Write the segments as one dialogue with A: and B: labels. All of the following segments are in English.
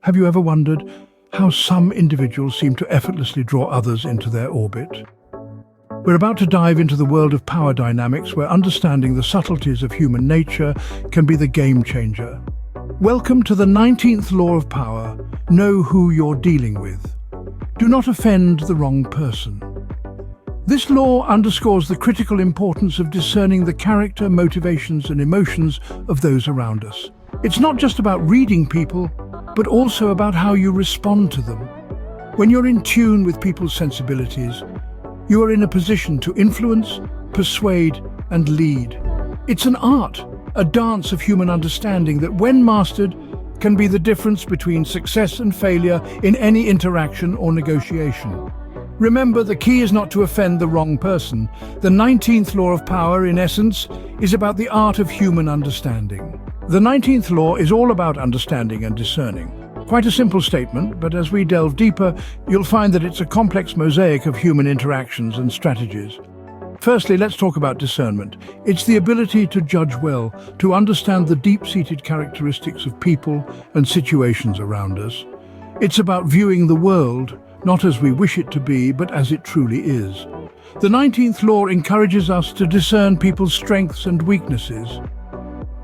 A: Have you ever wondered how some individuals seem to effortlessly draw others into their orbit? We're about to dive into the world of power dynamics, where understanding the subtleties of human nature can be the game changer. Welcome to the 19th law of power. Know who you're dealing with. Do not offend the wrong person. This law underscores the critical importance of discerning the character, motivations, and emotions of those around us. It's not just about reading people, but also about how you respond to them. When you're in tune with people's sensibilities, you are in a position to influence, persuade, and lead. It's an art, a dance of human understanding that, when mastered, can be the difference between success and failure in any interaction or negotiation. Remember, the key is not to offend the wrong person. The 19th law of power, in essence, is about the art of human understanding. The 19th law is all about understanding and discerning. Quite a simple statement, but as we delve deeper, you'll find that it's a complex mosaic of human interactions and strategies. Firstly, let's talk about discernment. It's the ability to judge well, to understand the deep-seated characteristics of people and situations around us. It's about viewing the world not as we wish it to be, but as it truly is. The 19th law encourages us to discern people's strengths and weaknesses.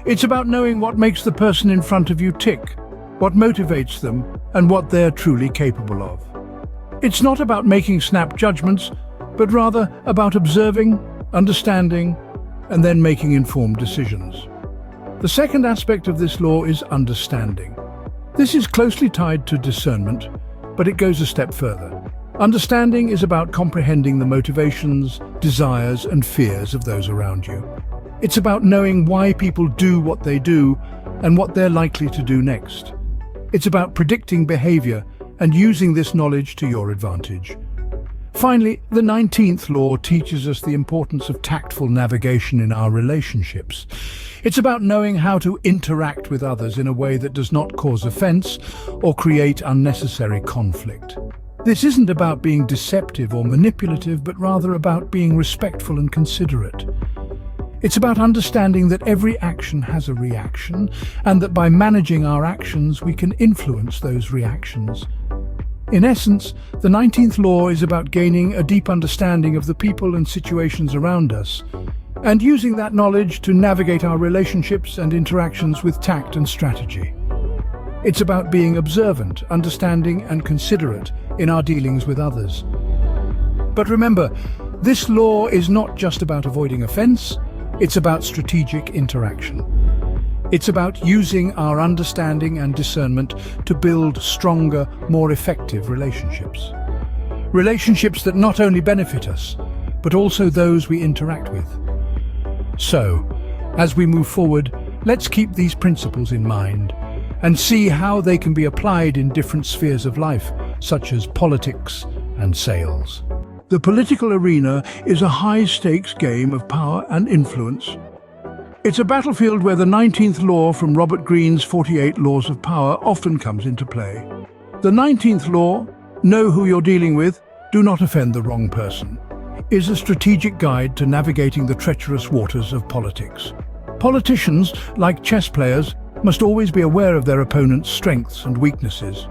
A: It's about knowing what makes the person in front of you tick, what motivates them, and what they're truly capable of. It's not about making snap judgments, but rather about observing, understanding, and then making informed decisions. The second aspect of this law is understanding. This is closely tied to discernment, but it goes a step further. Understanding is about comprehending the motivations, desires, and fears of those around you. It's about knowing why people do what they do and what they're likely to do next. It's about predicting behavior and using this knowledge to your advantage. Finally, the 19th law teaches us the importance of tactful navigation in our relationships. It's about knowing how to interact with others in a way that does not cause offense or create unnecessary conflict. This isn't about being deceptive or manipulative, but rather about being respectful and considerate. It's about understanding that every action has a reaction, and that by managing our actions, we can influence those reactions. In essence, the 19th law is about gaining a deep understanding of the people and situations around us, and using that knowledge to navigate our relationships and interactions with tact and strategy. It's about being observant, understanding, and considerate in our dealings with others. But remember, this law is not just about avoiding offense, it's about strategic interaction. It's about using our understanding and discernment to build stronger, more effective relationships. Relationships that not only benefit us, but also those we interact with. So, as we move forward, let's keep these principles in mind and see how they can be applied in different spheres of life, such as politics and sales. The political arena is a high-stakes game of power and influence. It's a battlefield where the 19th law from Robert Greene's 48 Laws of Power often comes into play. The 19th law, know who you're dealing with, do not offend the wrong person, is a strategic guide to navigating the treacherous waters of politics. Politicians, like chess players, must always be aware of their opponent's strengths and weaknesses.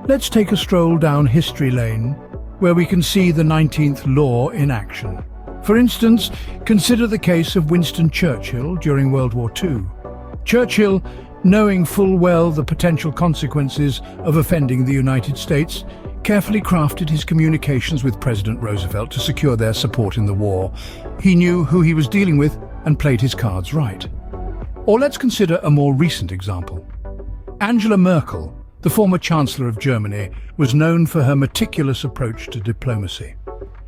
A: Let's take a stroll down history lane, where we can see the 19th law in action. For instance, consider the case of Winston Churchill during World War II. Churchill, knowing full well the potential consequences of offending the United States, carefully crafted his communications with President Roosevelt to secure their support in the war. He knew who he was dealing with and played his cards right. Or let's consider a more recent example. Angela Merkel, the former Chancellor of Germany, was known for her meticulous approach to diplomacy.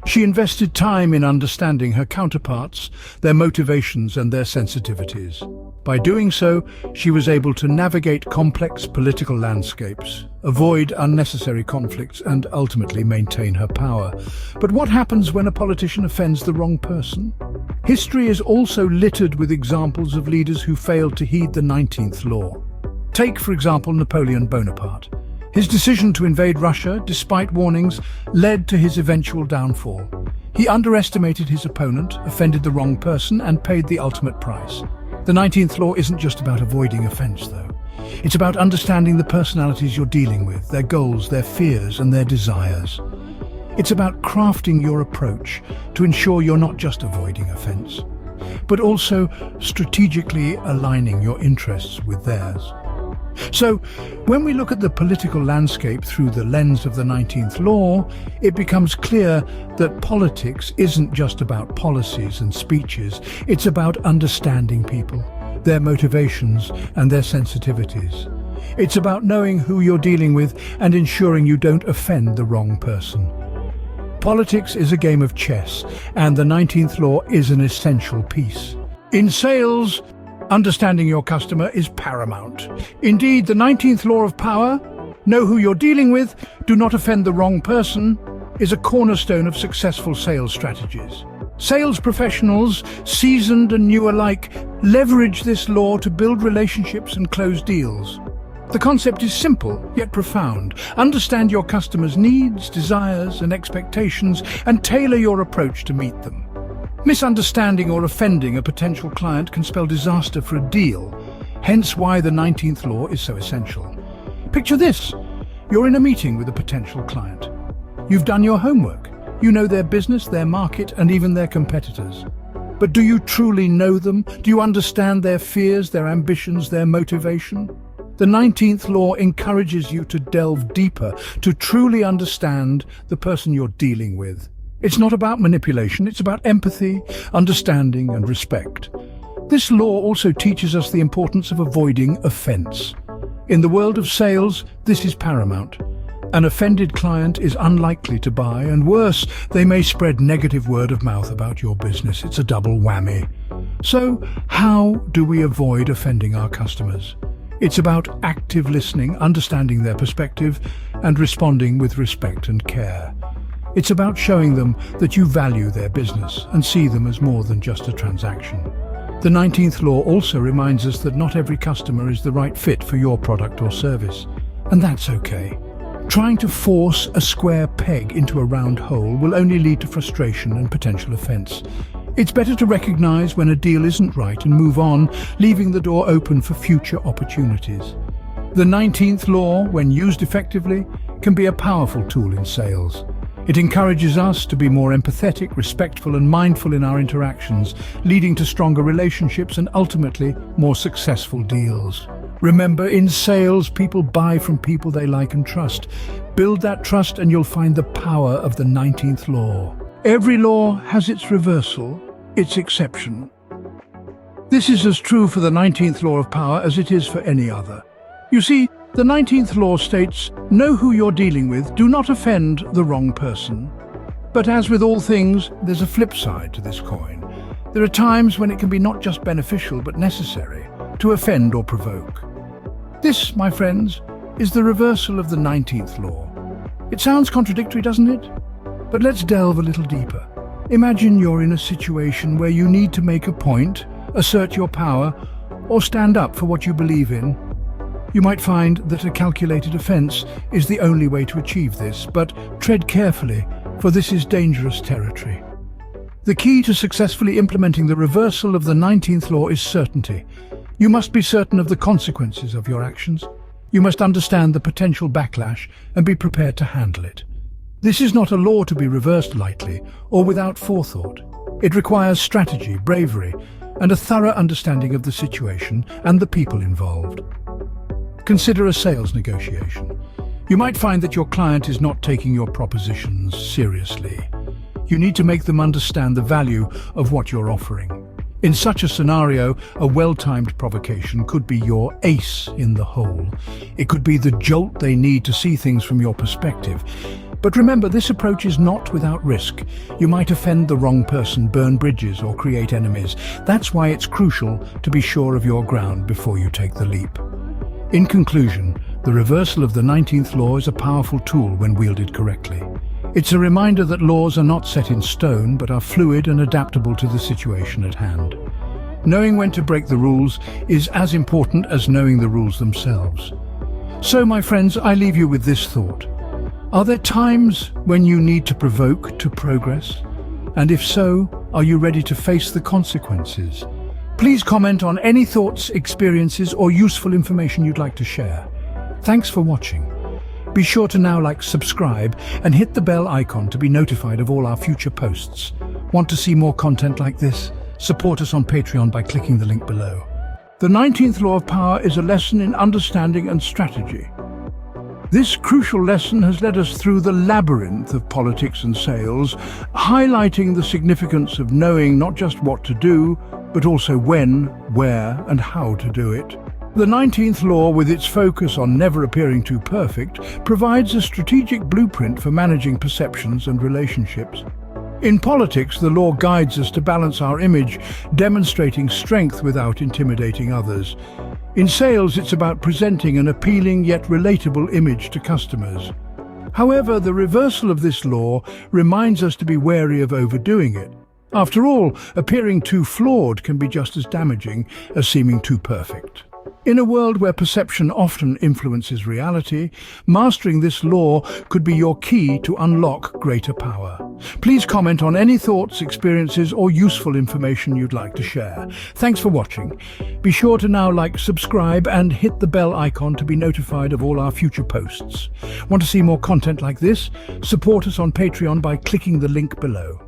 A: She invested time in understanding her counterparts, their motivations and their sensitivities. By doing so, she was able to navigate complex political landscapes, avoid unnecessary conflicts, and ultimately maintain her power. But what happens when a politician offends the wrong person? History is also littered with examples of leaders who failed to heed the 19th law. Take, for example, Napoleon Bonaparte. His decision to invade Russia, despite warnings, led to his eventual downfall. He underestimated his opponent, offended the wrong person, and paid the ultimate price. The 19th law isn't just about avoiding offense, though. It's about understanding the personalities you're dealing with, their goals, their fears, and their desires. It's about crafting your approach to ensure you're not just avoiding offense, but also strategically aligning your interests with theirs. So, when we look at the political landscape through the lens of the 19th law, it becomes clear that politics isn't just about policies and speeches, it's about understanding people, their motivations and their sensitivities. It's about knowing who you're dealing with and ensuring you don't offend the wrong person. Politics is a game of chess, and the 19th law is an essential piece. In sales, understanding your customer is paramount. Indeed, the 19th law of power, know who you're dealing with, do not offend the wrong person, is a cornerstone of successful sales strategies. Sales professionals, seasoned and new alike, leverage this law to build relationships and close deals. The concept is simple, yet profound. Understand your customer's needs, desires, and expectations, and tailor your approach to meet them. Misunderstanding or offending a potential client can spell disaster for a deal, hence why the 19th law is so essential. Picture this. You're in a meeting with a potential client. You've done your homework. You know their business, their market, and even their competitors. But do you truly know them? Do you understand their fears, their ambitions, their motivation? The 19th law encourages you to delve deeper, to truly understand the person you're dealing with. It's not about manipulation, it's about empathy, understanding, and respect. This law also teaches us the importance of avoiding offense. In the world of sales, this is paramount. An offended client is unlikely to buy, and worse, they may spread negative word of mouth about your business. It's a double whammy. So, how do we avoid offending our customers? It's about active listening, understanding their perspective, and responding with respect and care. It's about showing them that you value their business and see them as more than just a transaction. The 19th law also reminds us that not every customer is the right fit for your product or service, and that's okay. Trying to force a square peg into a round hole will only lead to frustration and potential offense. It's better to recognize when a deal isn't right and move on, leaving the door open for future opportunities. The 19th law, when used effectively, can be a powerful tool in sales. It encourages us to be more empathetic, respectful, and mindful in our interactions, leading to stronger relationships and ultimately more successful deals. Remember, in sales, people buy from people they like and trust. Build that trust and you'll find the power of the 19th law. Every law has its reversal, its exception. This is as true for the 19th law of power as it is for any other. You see, the 19th law states, know who you're dealing with, do not offend the wrong person. But as with all things, there's a flip side to this coin. There are times when it can be not just beneficial but necessary to offend or provoke. This, my friends, is the reversal of the 19th law. It sounds contradictory, doesn't it? But let's delve a little deeper. Imagine you're in a situation where you need to make a point, assert your power, or stand up for what you believe in. You might find that a calculated offense is the only way to achieve this, but tread carefully, for this is dangerous territory. The key to successfully implementing the reversal of the 19th law is certainty. You must be certain of the consequences of your actions. You must understand the potential backlash and be prepared to handle it. This is not a law to be reversed lightly or without forethought. It requires strategy, bravery, and a thorough understanding of the situation and the people involved. Consider a sales negotiation. You might find that your client is not taking your propositions seriously. You need to make them understand the value of what you're offering. In such a scenario, a well-timed provocation could be your ace in the hole. It could be the jolt they need to see things from your perspective. But remember, this approach is not without risk. You might offend the wrong person, burn bridges, or create enemies. That's why it's crucial to be sure of your ground before you take the leap. In conclusion, the reversal of the 19th law is a powerful tool when wielded correctly. It's a reminder that laws are not set in stone, but are fluid and adaptable to the situation at hand. Knowing when to break the rules is as important as knowing the rules themselves. So, my friends, I leave you with this thought. Are there times when you need to provoke to progress? And if so, are you ready to face the consequences? Please comment on any thoughts, experiences, or useful information you'd like to share. Thanks for watching. Be sure to now subscribe, and hit the bell icon to be notified of all our future posts. Want to see more content like this? Support us on Patreon by clicking the link below. The 19th law of power is a lesson in understanding and strategy. This crucial lesson has led us through the labyrinth of politics and sales, highlighting the significance of knowing not just what to do, but also when, where, and how to do it. The 19th law, with its focus on never appearing too perfect, provides a strategic blueprint for managing perceptions and relationships. In politics, the law guides us to balance our image, demonstrating strength without intimidating others. In sales, it's about presenting an appealing yet relatable image to customers. However, the reversal of this law reminds us to be wary of overdoing it. After all, appearing too flawed can be just as damaging as seeming too perfect. In a world where perception often influences reality, mastering this law could be your key to unlock greater power. Please comment on any thoughts, experiences, or useful information you'd like to share. Thanks for watching. Be sure to now subscribe, and hit the bell icon to be notified of all our future posts. Want to see more content like this? Support us on Patreon by clicking the link below.